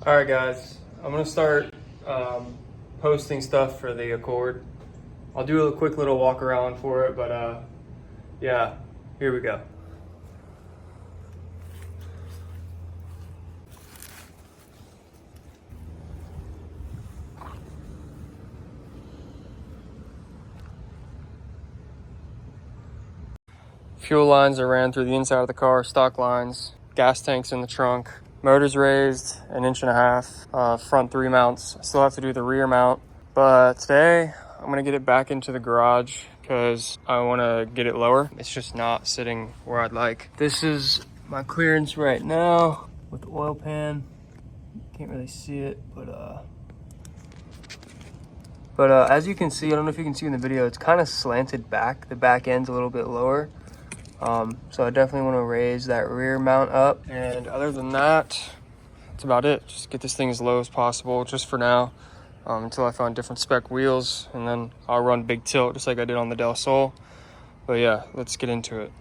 All right, guys, I'm gonna start posting stuff for the Accord. I'll do a quick little walk around for it, but yeah, here we go. Fuel lines are ran through the inside of the car, stock lines, gas tanks in the trunk. Motor's raised 1.5 inches, front 3 mounts. Still have to do the rear mount, but today I'm gonna get it back into the garage because I wanna get it lower. It's just not sitting where I'd like. This is my clearance right now with the oil pan. Can't really see it, but as you can see, I don't know if you can see in the video, it's kind of slanted back. The back end's a little bit lower. So I definitely want to raise that rear mount up. And other than that, that's about it. Just get this thing as low as possible just for now, until I find different spec wheels, and then I'll run big tilt just like I did on the Del Sol. But yeah, let's get into it.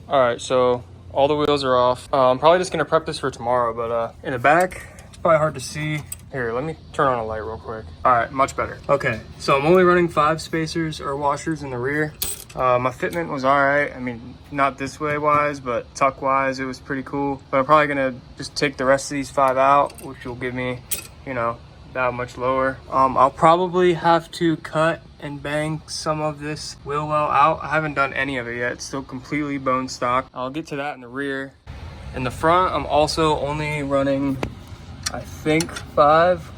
All right, so all the wheels are off. I'm probably just gonna prep this for tomorrow, but in the back, it's probably hard to see. Here, let me turn on a light real quick. All right, much better. Okay, so I'm only running 5 spacers or washers in the rear. My fitment was all right. I mean, not this way wise, but tuck wise, it was pretty cool. But I'm probably gonna just take the rest of these 5 out, which will give me, you know, that much lower. I'll probably have to cut and bang some of this wheel well out. I haven't done any of it yet. It's still completely bone stock. I'll get to that in the rear. In the front, I'm also only running, I think, 5.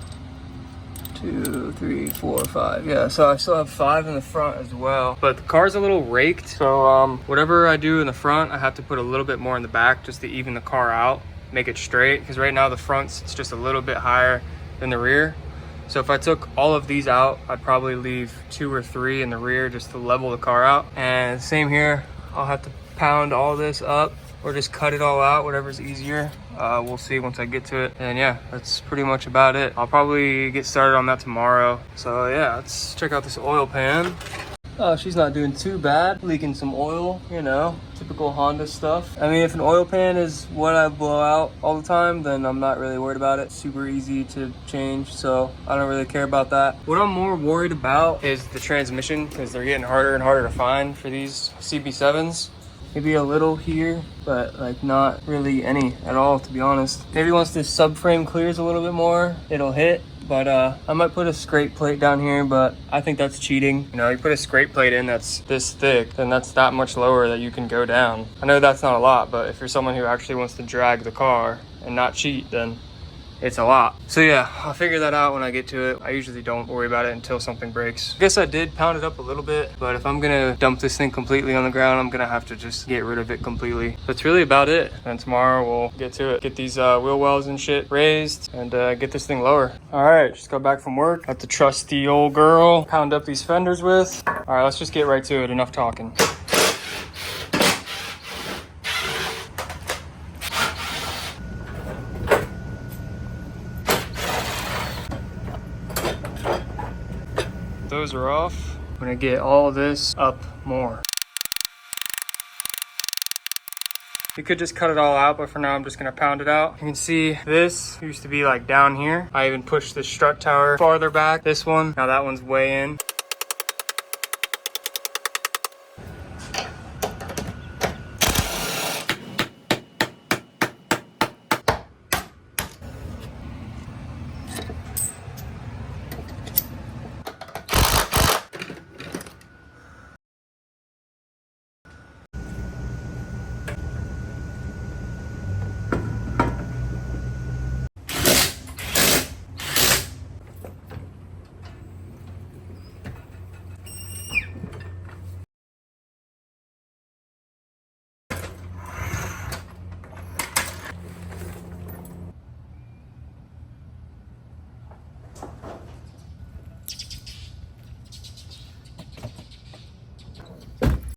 2, 3, 4, 5. Yeah, so I still have 5 in the front as well. But the car's a little raked, so whatever I do in the front, I have to put a little bit more in the back just to even the car out, make it straight. Because right now the front's it's just a little bit higher than the rear. So if I took all of these out, I'd probably leave 2 or 3 in the rear just to level the car out. And same here, I'll have to pound all this up or just cut it all out, whatever's easier. We'll see once I get to it. And yeah, that's pretty much about it. I'll probably get started on that tomorrow. So yeah, let's check out this oil pan. Oh, she's not doing too bad. Leaking some oil, you know, typical Honda stuff. I mean, if an oil pan is what I blow out all the time, then I'm not really worried about it. Super easy to change, so I don't really care about that. What I'm more worried about is the transmission, because they're getting harder and harder to find for these Cb7s. Maybe a little here, but like not really any at all, to be honest. Maybe once this subframe clears a little bit more, it'll hit. But I might put a scrape plate down here, but I think that's cheating. You know, you put a scrape plate in that's this thick, then that's that much lower that you can go down. I know that's not a lot, but if you're someone who actually wants to drag the car and not cheat, then it's a lot. So yeah, I'll figure that out when I get to it. I usually don't worry about it until something breaks. I guess I did pound it up a little bit, but if I'm gonna dump this thing completely on the ground, I'm gonna have to just get rid of it completely. That's really about it. And tomorrow we'll get to it. Get these wheel wells and shit raised and get this thing lower. All right, just got back from work. Got the trusty old girl pound up these fenders with. All right, let's just get right to it. Enough talking. Those are off. I'm gonna get all of this up more. You could just cut it all out, but for now I'm just gonna pound it out. You can see this used to be like down here. I even pushed the strut tower farther back. This one, now that one's way in.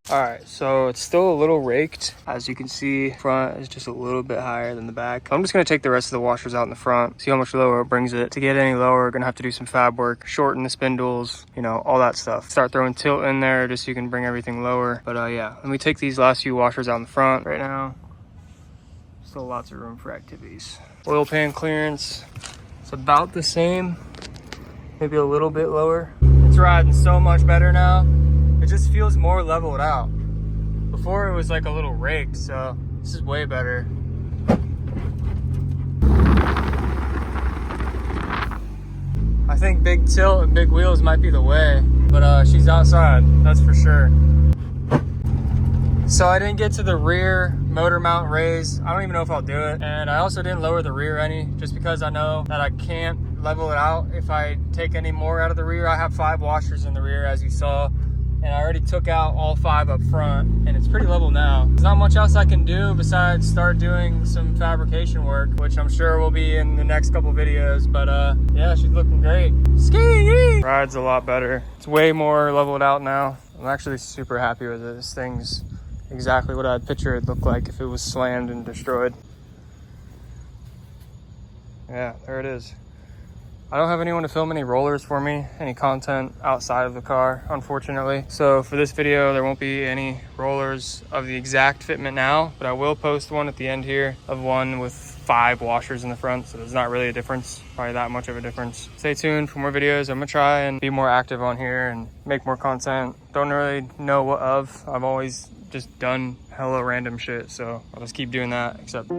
All right, so it's still a little raked. As you can see, front is just a little bit higher than the back. I'm just gonna take the rest of the washers out in the front, see how much lower it brings it. To get any lower, we're gonna have to do some fab work, shorten the spindles, you know, all that stuff. Start throwing tilt in there just so you can bring everything lower. But yeah, let me take these last few washers out in the front right now. Still lots of room for activities. Oil pan clearance, it's about the same, maybe a little bit lower. It's riding so much better now. It just feels more leveled out. Before it was like a little raked, so this is way better. I think big tilt and big wheels might be the way, but she's outside, that's for sure. So I didn't get to the rear motor mount raise. I don't even know if I'll do it. And I also didn't lower the rear any, just because I know that I can't level it out if I take any more out of the rear. I have 5 washers in the rear, as you saw. And I already took out all 5 up front, and it's pretty level now. There's not much else I can do besides start doing some fabrication work, which I'm sure will be in the next couple videos. But yeah, she's looking great. Ski! Rides a lot better. It's way more leveled out now. I'm actually super happy with it. This thing's exactly what I'd picture it looked like if it was slammed and destroyed. Yeah, there it is. I don't have anyone to film any rollers for me, any content outside of the car, unfortunately. So for this video, there won't be any rollers of the exact fitment now, but I will post one at the end here of one with 5 washers in the front. So there's not really a difference, probably that much of a difference. Stay tuned for more videos. I'm gonna try and be more active on here and make more content. Don't really know what of. I've always just done hella random shit, so I'll just keep doing that, except